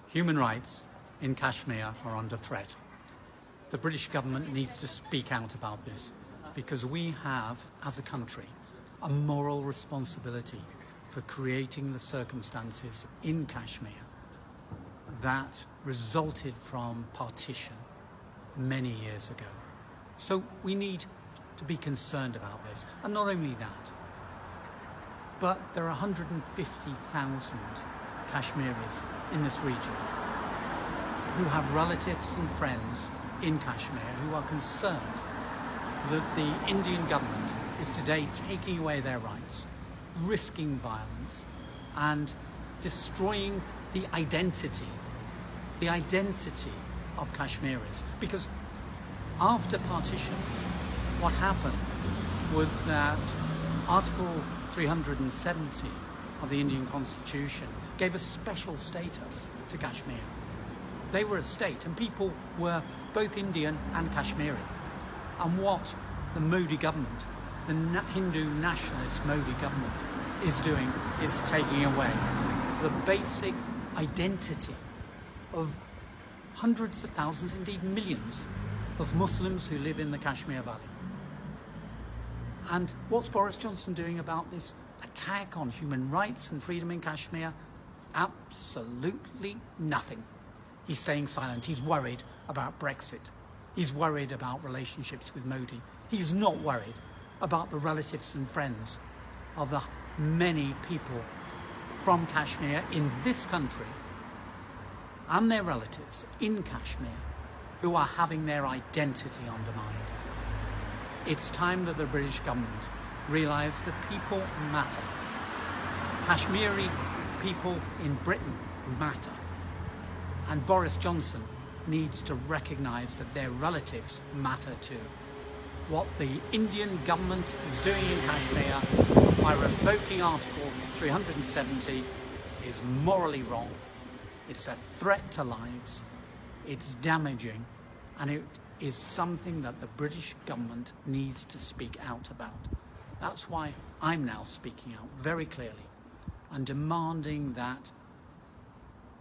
Human rights in Kashmir are under threat. The British government needs to speak out about this because we have, as a country, a moral responsibility for creating the circumstances in Kashmir that resulted from partition many years ago. So we need to be concerned about this. And not only that, but there are 150,000 Kashmiris in this region who have relatives and friends in Kashmir who are concerned that the Indian government is today taking away their rights, risking violence and destroying the identity of Kashmiris. Because after partition, what happened was that Article 370 of the Indian Constitution gave a special status to Kashmir. They were a state and people were both Indian and Kashmiri. And what the Modi government, the Hindu nationalist Modi government, is doing is taking away the basic identity of hundreds of thousands, indeed millions, of Muslims who live in the Kashmir Valley. And what's Boris Johnson doing about this attack on human rights and freedom in Kashmir? Absolutely nothing. He's staying silent. He's worried about Brexit. He's worried about relationships with Modi. He's not worried about the relatives and friends of the many people from Kashmir in this country and their relatives in Kashmir who are having their identity undermined. It's time that the British government realise that people matter. Kashmiri people in Britain matter. And Boris Johnson needs to recognise that their relatives matter too. What the Indian government is doing in Kashmir by revoking Article 370 is morally wrong. It's a threat to lives, it's damaging, and it is something that the British government needs to speak out about. That's why I'm now speaking out very clearly and demanding that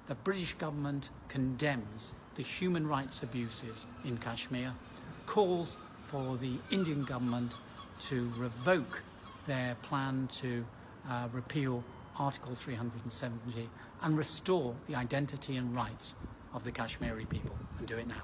the British government condemns the human rights abuses in Kashmir, calls for the Indian government to revoke their plan to repeal Article 370 and restore the identity and rights of the Kashmiri people, and do it now.